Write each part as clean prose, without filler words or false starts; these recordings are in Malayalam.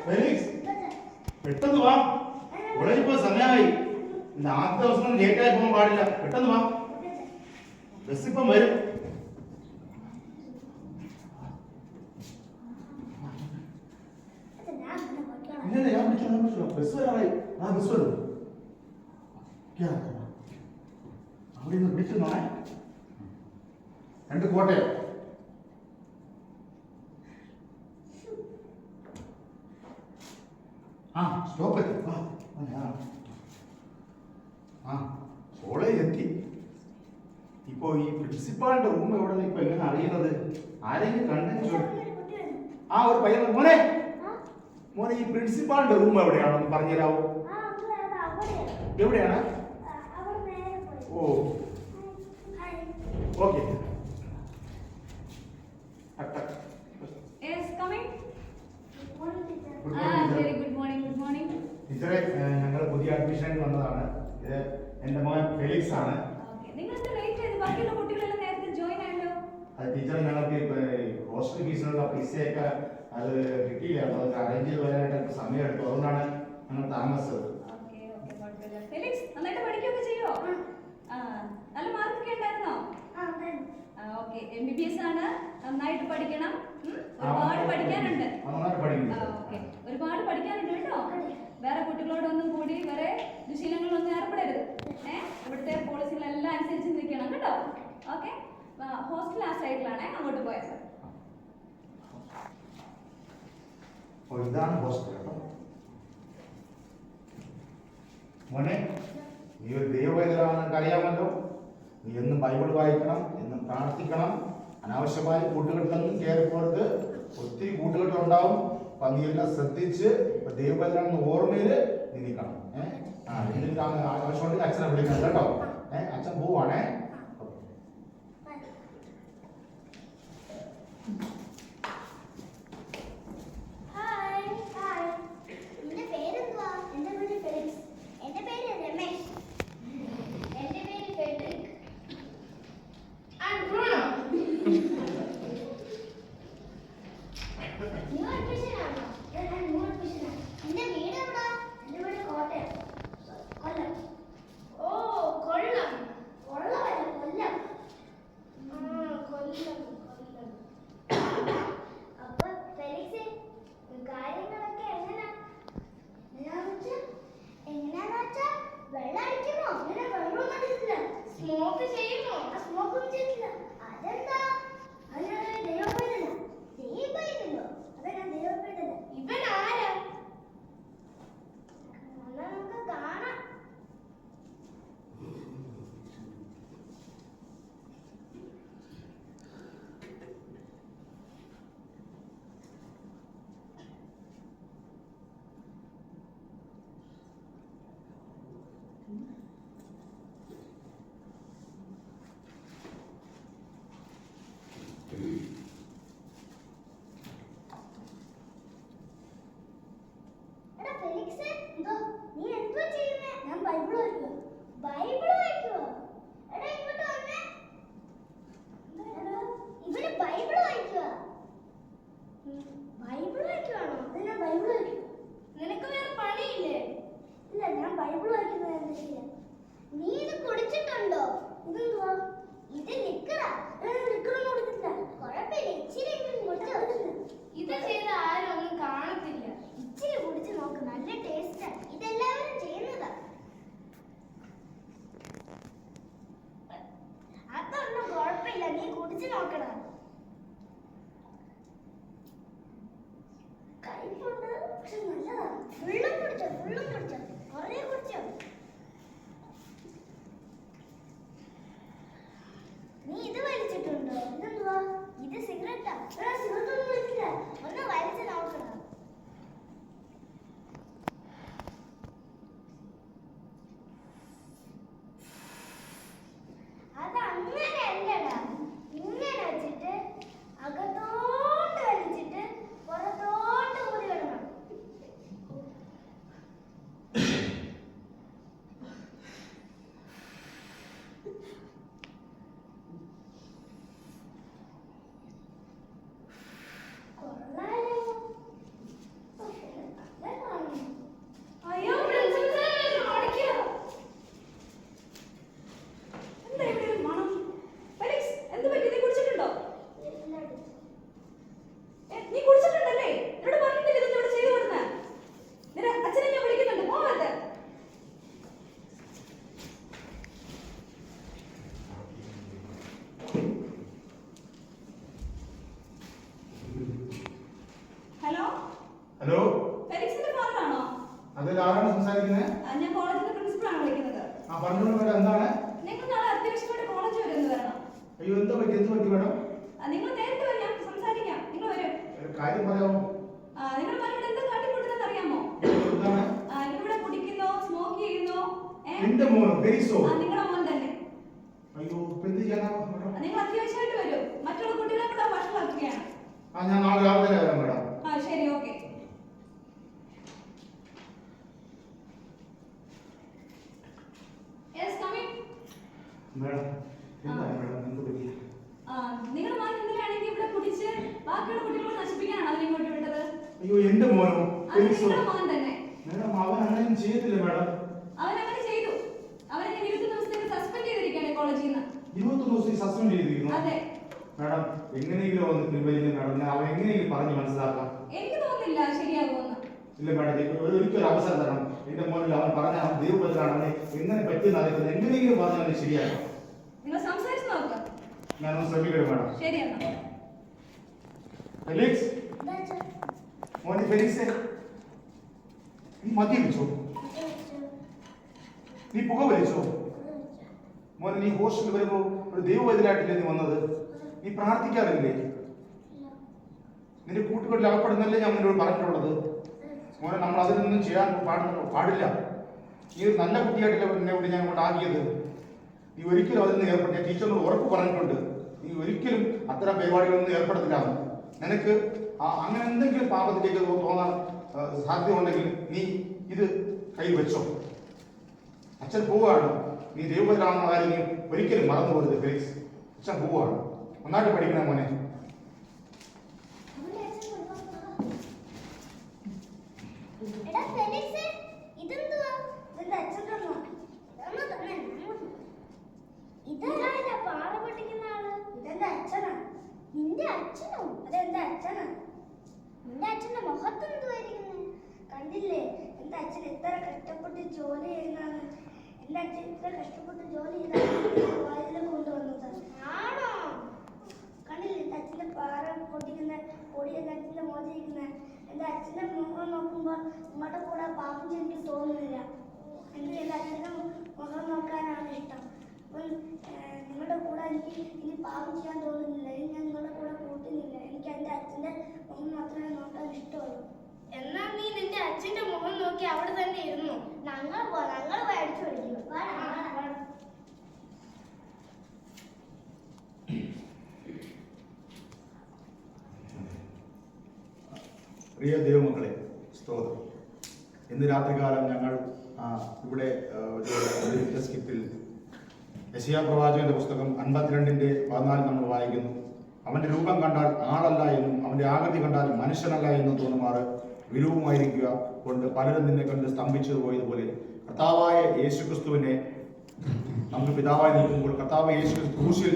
ഫെലിക്സ് പെട്ടെന്ന് വാ. കോളേജിൽ പോയ സമയമായി. ആദ്യ ദിവസം ലേറ്റ് ആയി പോകാൻ പാടില്ല. പെട്ടെന്ന് വാ, ബസ് ഇപ്പം വരും. ഇല്ല ഞാൻ വിളിച്ചോ, ബസ് വരാറായി. ആ ബസ് വരും. അവിടെ നിന്ന് വിളിച്ചു നോണേ. 2 കോട്ടയം. ആ സ്റ്റോപ്പ് എത്തി. ആ കോളേജ് എത്തി. ഇപ്പോ ഈ പ്രിൻസിപ്പാളിന്റെ റൂം എവിടെ ഇപ്പൊ എങ്ങനെ അറിയുന്നത്? ആരെങ്കിലും കണ്ടു? ആ ഒരു പയ്യൻ. മോനെ മോനെ ഈ പ്രിൻസിപ്പാളിന്റെ റൂം എവിടെയാണെന്ന് പറഞ്ഞുതരാവോ? എവിടെയാണ്? ഓ ഓക്കെ. ടീച്ചറെ, ഞങ്ങൾ പുതിയ അഡ്മിഷൻ വന്നതാണ്. ഇത് എന്റെ മോൻ ഫെലിക്സ് ആണ്. അത് ടീച്ചർ ഞങ്ങൾക്ക് ഹോസ്റ്റൽ ഫീസിനുള്ള പൈസയൊക്കെ അത് കിട്ടിയില്ല. അത് അറേഞ്ച് ചെയ്ത് വരാനായിട്ട് സമയം എടുത്തു. അതുകൊണ്ടാണ് ഞങ്ങൾ താമസിച്ചത്. MBBS ആണ്. നന്നായിട്ട് പഠിക്കണം. ഒരുപാട് പഠിക്കാനുണ്ട്. ഒരുപാട് പഠിക്കാനുണ്ട് കേട്ടോ. വേറെ കുട്ടികളോടൊന്നും കൂടി വേറെ ദുശീലങ്ങളൊന്നും ഏർപ്പെടരുത്. ഇവിടുത്തെ പോളിസികളെല്ലാം അനുസരിച്ച് നിൽക്കണം കേട്ടോ. ഓക്കെ. ഹോസ്റ്റൽ ആ സൈഡിലാണ്, അങ്ങോട്ട് പോയത്. ഇതാണ് ഹോസ്റ്റൽ കേട്ടോ. മോനെ, നീ ഒരു ദൈവവേദനാണെന്ന് അറിയാമല്ലോ. നീ എന്നും ബൈബിൾ വായിക്കണം, എന്നും പ്രാർത്ഥിക്കണം. അനാവശ്യമായി കൂട്ടുകെട്ടൊന്നും കയറിപ്പോരുത്. ഒത്തിരി കൂട്ടുകെട്ടുണ്ടാവും. അപ്പൊ നീ എല്ലാം ശ്രദ്ധിച്ച് ദൈവവേദനാണെന്ന് ഓർമ്മയില് നീ നിൽക്കണം. എന്നിട്ട് ആവശ്യമുണ്ടെങ്കിൽ അച്ഛനെ വിളിക്കണം കേട്ടോ. അച്ഛൻ പോവാണേ. ഹലോ, ഫെലിക്സിന്റെ ഫാദറാണോ? അതിൽ ആരാണ് സംസാരിക്കുന്നത്? ഞാൻ കോളേജിന്റെ പ്രിൻസിപ്പളാണ് വിളിക്കുന്നത്. ആ, പറഞ്ഞോളൂ മേഡം, എന്താണ്? നിങ്ങൾ നാളെ അത്യാവശ്യമായിട്ട് കോളേജ് വരെ ഒന്ന് വരണം. അയ്യോ, എന്ത് പറ്റി മേഡം? നിങ്ങൾ നേരിട്ട് വരാം, സംസാരിക്കാം. നിങ്ങൾ വരും. കാര്യം പറയാമോ? നിങ്ങളുടെ മകൻ ഇവിടെ എന്താ കാട്ടിക്കൂട്ടുന്നത് അറിയാമോ? എന്താണ്? ഇവിടെ കുടിക്കുന്നോ, സ്മോക്ക് ചെയ്യുന്നോ? എന്റെ മോനോ? ഫെലിക്സോ? നിങ്ങളുടെ മോൻ തന്നെ. അയ്യോ, എന്ത് ചെയ്യാനാ മേഡം? നിങ്ങൾ അത്യാവശ്യമായിട്ട് വരും. മറ്റുള്ള കുട്ടികളെ കൂടെ വഷളാക്കുകയാണ്. ഞാൻ നാളെ രാവിലെ തന്നെ വരാം മേഡം. ശരി, ഓക്കെ. മേഡം, എന്താണ് മേഡം? എന്ത് പറ്റി? നിങ്ങളുടെ മകൻ എന്തിനാണെങ്കിൽ ഇവിടെ കുടിച്ച് ബാക്കിയുള്ള കുട്ടികളെ നശിപ്പിക്കാനാണ് അവരിങ്ങോട്ട് വിട്ടത്? അയ്യോ, എന്റെ മോനോ? ഫെലിക്സോ? നിങ്ങളുടെ മോൻ തന്നെ. മേഡം, അവൻ അങ്ങനെ ചെയ്തില്ല മേഡം. അവൻ അങ്ങനെ ചെയ്തു. അവനെ 20 ദിവസത്തേക്ക് സസ്പെൻഡ് ചെയ്തിരിക്കുകയാണ് കോളേജിൽ നിന്ന്. 20 ദിവസം സസ്പെൻഡ് ചെയ്തിരിക്കുന്നു? അതെ മേഡം. എങ്ങനെയെങ്കിലും ഒന്ന് പിൻവലിക്കും മേഡം. ഞാൻ അവൻ എങ്ങനെയെങ്കിലും പറഞ്ഞു മനസ്സിലാക്കാം. എനിക്ക് തോന്നുന്നില്ല ശരിയാകുമെന്ന്. ഇല്ല മേഡം, ഒരിക്കലും അവസരം തരണം. എന്റെ മോനിൽ അവൻ പറഞ്ഞ അവൻ ദൈവപുത്രനാണ്. അവനെ എങ്ങനെ പറ്റിയെന്ന് അറിയുന്നത് എങ്ങനെയെങ്കിലും പറഞ്ഞ് അവനെ ശരിയാക്കാം. നിങ്ങൾ സംസാരിച്ച് നോക്കുക. ഞാനൊന്ന് ശ്രമിക്കട്ടെ മേഡം. ശരി എന്നാ. ഫെലിക്സ്, മോനെ ഫെലിക്സേ, നീ മദ്യപിച്ചോ? നീ പുക വലിച്ചോ? മോനെ, നീ ഹോസ്റ്റലിൽ വരുമ്പോ ഒരു ദൈവവൈദ്യരായിട്ടില്ലേ നീ വന്നത്? നീ പ്രാർത്ഥിക്കാറില്ലേ? നിന്റെ കൂട്ടുകെട്ടിൽ അകപ്പെടുന്നല്ലേ ഞാൻ നിന്നോട് പറഞ്ഞിട്ടുള്ളത്? മോനെ, നമ്മൾ അതിനൊന്നും ചെയ്യാൻ പാടില്ല. നീ ഒരു നല്ല കുട്ടിയായിട്ടല്ലേ എന്നെ ഇവിടെ ഞാൻ ഇങ്ങോട്ട് ആക്കിയത്. നീ ഒരിക്കലും അതിൽ നിന്ന് ഏർപ്പെട്ടില്ല. ടീച്ചറിനോട് ഉറപ്പ് പറഞ്ഞിട്ടുണ്ട്, നീ ഒരിക്കലും അത്തരം പരിപാടികളൊന്നും ഏർപ്പെടുത്തില്ല. നിനക്ക് അങ്ങനെ എന്തെങ്കിലും പാപത്തിലേക്ക് തോന്നാൻ സാധ്യതയുണ്ടെങ്കിൽ നീ ഇത് കൈവച്ചോ. അച്ഛൻ പോവുകയാണ്. നീ ദൈവത്തിലാണെന്ന കാര്യം നീ ഒരിക്കലും മറന്നു പോകരുത് ഫെലിക്സ്. അച്ഛൻ പോവുകയാണ്. നന്നായിട്ട് പഠിക്കണം മോനെ. നിന്റെ അച്ഛനോ? അതെന്താ അച്ഛനാ? നിന്റെ അച്ഛന്റെ മുഖത്ത് എന്തുവായിരിക്കുന്നു? കണ്ടില്ലേ എന്റെ അച്ഛൻ എത്ര കഷ്ടപ്പെട്ട് ജോലി ചെയ്യുന്നതാണ്. എന്റെ അച്ഛൻ ഇത്ര കഷ്ടപ്പെട്ട് ജോലി ചെയ്താണ് കൊണ്ടുവന്നത്. ആണോ? കണ്ടില്ലേ എന്റെ അച്ഛന്റെ പാറ പൊട്ടിക്കുന്ന പൊടി എന്റെ അച്ഛന്റെ മോചിരിക്കുന്ന. എന്റെ അച്ഛന്റെ മുഖം നോക്കുമ്പോൾ നിങ്ങളുടെ കൂടെ പാപം എനിക്ക് തോന്നുന്നില്ല. എനിക്ക് എന്റെ അച്ഛന്റെ മുഖം നോക്കാനാണ് ഇഷ്ടം. നിങ്ങളുടെ കൂടെ എനിക്ക് ഇനി പാപം ചെയ്യാൻ തോന്നുന്നില്ല. ഇനി ഞാൻ നിങ്ങളുടെ കൂടെ കൂട്ടുന്നില്ല. എനിക്ക് എൻ്റെ അച്ഛൻ്റെ മുഖം മാത്രമേ നോക്കാൻ ഇഷ്ടമുള്ളൂ. എന്നാ നീ നിന്റെ അച്ഛന്റെ മുഖം നോക്കി അവിടെ തന്നെ ഇരുന്നു. ഞങ്ങൾ അടിച്ചു പഠിക്കുന്നു. പ്രിയ ദൈവമക്കളെ, സ്തോത്രം. ഇന്ന് രാത്രികാലം ഞങ്ങൾ ഇവിടെ ഒരു സ്കിപ്പിൽ യെശയ്യാ പ്രവാചകന്റെ പുസ്തകം 52:14 നമ്മൾ വായിക്കുന്നു. അവന്റെ രൂപം കണ്ടാൽ ആളല്ല എന്നും അവന്റെ ആകൃതി കണ്ടാൽ മനുഷ്യനല്ല എന്നും തോന്നുമാറ് വിരൂപമായിരിക്കുക കൊണ്ട് പലരും നിന്നെ കണ്ട് സ്തംഭിച്ചു പോയതുപോലെ കർത്താവായ യേശുക്രിസ്തുവിനെ നമുക്ക് പിതാവായി നിൽക്കുമ്പോൾ കർത്താവ് യേശു ക്രൂശിൽ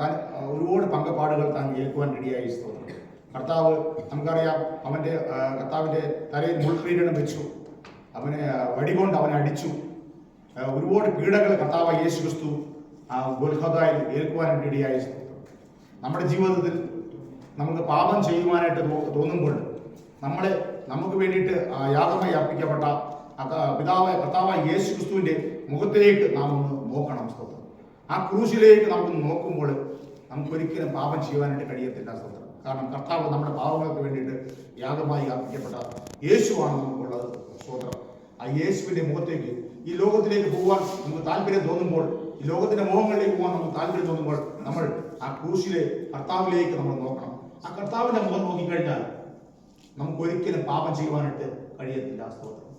താൻ ഒരുപാട് പങ്കപ്പാടുകൾ താൻ ഏൽക്കുവാൻ റെഡിയായി. സ്തോത്രം. കർത്താവ് നമുക്കറിയാം, കർത്താവിന്റെ തലയിൽ മുൾക്കിരീടം വെച്ചു, അവനെ വടികൊണ്ട് അവനെ അടിച്ചു. ഒരുപാട് പീഡകൾ കർത്താവ് യേശു ക്രിസ്തു ഗൊൽഗോഥയിൽ ഏൽക്കുവാൻ ഇടയായി. നമ്മുടെ ജീവിതത്തിൽ നമുക്ക് പാപം ചെയ്യുവാനായിട്ട് തോന്നുമ്പോൾ നമുക്ക് വേണ്ടിയിട്ട് യാഗമായി അർപ്പിക്കപ്പെട്ട കർത്താവായ യേശു ക്രിസ്തുവിന്റെ മുഖത്തിലേക്ക് നാം ഒന്ന് നോക്കണം. സ്തോത്രം. ആ ക്രൂശിലേക്ക് നമുക്കൊന്ന് നോക്കുമ്പോൾ നമുക്കൊരിക്കലും പാപം ചെയ്യുവാനായിട്ട് കഴിയത്തില്ല. സ്തോത്രം. കാരണം കർത്താവ് നമ്മുടെ പാപങ്ങൾക്ക് വേണ്ടിയിട്ട് യാഗമായി അർപ്പിക്കപ്പെട്ട യേശുവാണ് നമുക്കുള്ളത്. സ്തോത്രം. ആ യേശുവിന്റെ മുഖത്തേക്ക് ഈ ലോകത്തിലേക്ക് പോകാൻ നമുക്ക് താല്പര്യം തോന്നുമ്പോൾ, ഈ ലോകത്തിന്റെ മുഖങ്ങളിലേക്ക് പോകാൻ നമുക്ക് താല്പര്യം തോന്നുമ്പോൾ നമ്മൾ ആ ക്രൂശിലെ കർത്താവിലേക്ക് നമ്മൾ നോക്കണം. ആ കർത്താവിന്റെ മുഖം നോക്കിക്കഴിഞ്ഞാൽ നമുക്ക് ഒരിക്കലും പാപം ചെയ്യുവാനായിട്ട് കഴിയത്തില്ല. സ്തോത്രം.